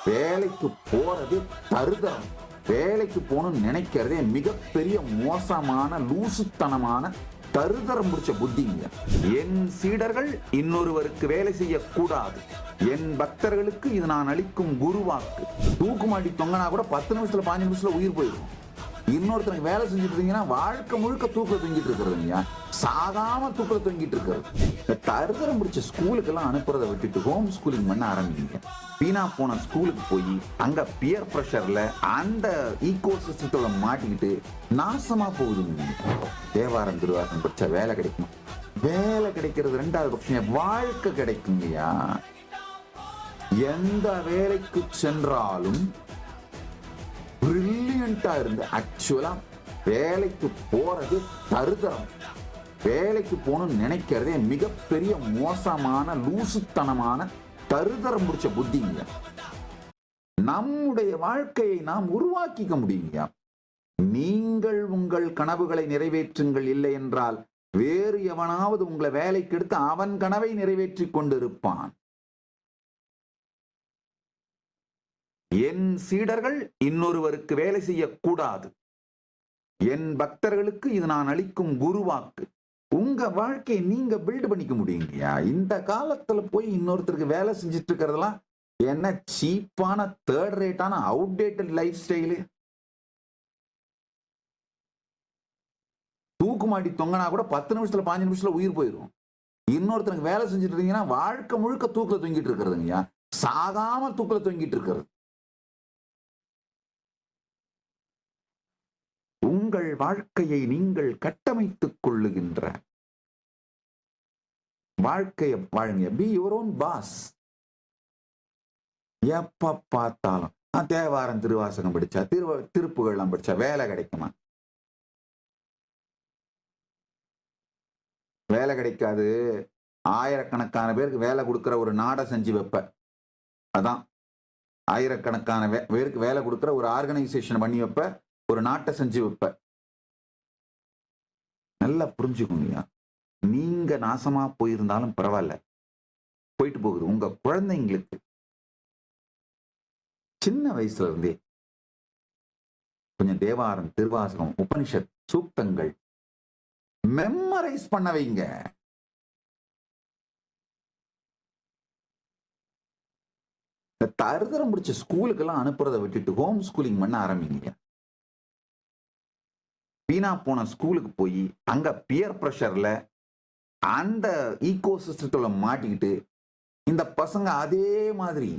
வேலைக்கு போறது தருதரம். வேலைக்கு போகணும்னு நினைக்கிறதே மிகப்பெரிய மோசமான லூசுத்தனமான தருதரம் முடிச்ச புத்திங்க. என் சீடர்கள் இன்னொருவருக்கு வேலை செய்யக்கூடாது, என் பக்தர்களுக்கு இது நான் அளிக்கும் குருவாக்கு. தூக்குமாட்டி தொங்கினா கூட 10 நிமிஷத்துல 5 நிமிஷத்துல உயிர் போயிடும். இன்னொருத்தருக்கு வேலை செஞ்சுட்டு இருந்தீங்கன்னா வாழ்க்கை முழுக்க தூக்கில தொங்கிட்டு இருக்கிறதுங்க, சாகாம தூக்கில தொங்கிட்டு இருக்கிறது. இந்த தருதரம் முடிச்ச ஸ்கூலுக்கெல்லாம் அனுப்புறதை விட்டுட்டு ஹோம் ஸ்கூலிங் பண்ண ஆரம்பிங்க. வீணா போன ஸ்கூலுக்கு போய் அங்க பியர் பிரஷர்ல அந்த ஈகோ சிஸ்டத்துல மாட்டிக்கிட்டு நாசமா போகுதுங்க. தேவாரம் திருவாசகம் படிச்சா வேலை கிடைக்கும். வேலை கிடைக்கிறது 2வது பட்சம், வாழ்க்கை கிடைக்குங்கய்யா. எந்த வேலைக்கு சென்றாலும் பிரில்லியண்டா இருந்து ஆக்சுவலா வேலைக்கு போறது தருதரம். வேலைக்கு போகணும்னு நினைக்கிறதே மிகப்பெரிய மோசமான லூசுத்தனமான தருதரம் முடிச்ச புத்திங்க. நம்முடைய வாழ்க்கையை நாம் உருவாக்கிக்க முடியுங்க. நீங்கள் உங்கள் கனவுகளை நிறைவேற்றுங்கள், இல்லை என்றால் வேறு எவனாவது உங்களை வேலைக்கு எடுத்து அவன் கனவை நிறைவேற்றி கொண்டிருப்பான். என் சீடர்கள் இன்னொருவருக்கு வேலை செய்யக்கூடாது, என் பக்தர்களுக்கு இது நான் அளிக்கும் குருவாக்கு. உங்க வாழ்க்கையை நீங்க பில்ட் பண்ணிக்க முடியுங்கய்யா. இந்த காலத்துல போய் இன்னொருத்தருக்கு வேலை செஞ்சுட்டு இருக்கிறதெல்லாம் என்ன சீப்பான 3rd ரேட்டான அவுடேட்டட் லைஃப் ஸ்டைலு. தூக்குமாட்டி தொங்கினா கூட 10 நிமிஷத்துல 5 நிமிஷத்துல உயிர் போயிடும். இன்னொருத்தருக்கு வேலை செஞ்சுட்டு இருந்தீங்கன்னா வாழ்க்கை முழுக்க தூக்கில தொங்கிட்டு இருக்கிறதுங்கய்யா, சாகாம தூக்கில தொங்கிட்டு இருக்கிறது. உங்கள் வாழ்க்கையை நீங்கள் கட்டமைத்துக் கொள்ளுகின்ற வாழ்க்கையை வாழுங்க. Be your own pass. எப்ப பார்த்தாலும் தேவாரம் திருவாசகம் படிச்சா திருப்புகள்லாம் படிச்சா வேலை கிடைக்குமா? வேலை கிடைக்காது. ஆயிரக்கணக்கான பேருக்கு வேலை கொடுக்கிற ஒரு நாடை செஞ்சு வைப்ப. அதான் ஆயிரக்கணக்கான பேருக்கு வேலை கொடுக்கிற ஒரு ஆர்கனைசேஷன் பண்ணி வைப்ப, ஒரு நாட்டை செஞ்சு வைப்ப. நல்லா புரிஞ்சுக்கோங்க. நீங்க நாசமா போயிருந்தாலும் பரவாயில்ல, போயிட்டு போகுது. உங்க குழந்தைங்களுக்கு சின்ன வயசுல இருந்தே கொஞ்சம் தேவாரம் திருவாசகம் உபனிஷத் சூக்தங்கள் மெமரைஸ் பண்ண வைங்க. தருதரம் முடிச்ச ஸ்கூலுக்கெல்லாம் அனுப்புறதை விட்டுட்டு ஹோம் ஸ்கூலிங் பண்ண ஆரம்பிங்க. வீணா போன ஸ்கூலுக்கு போய் அங்க பியர் பிரஷர்ல அந்த ஈகோ சிஸ்டத்துல மாட்டிக்கிட்டு இந்த பசங்க அதே மாதிரி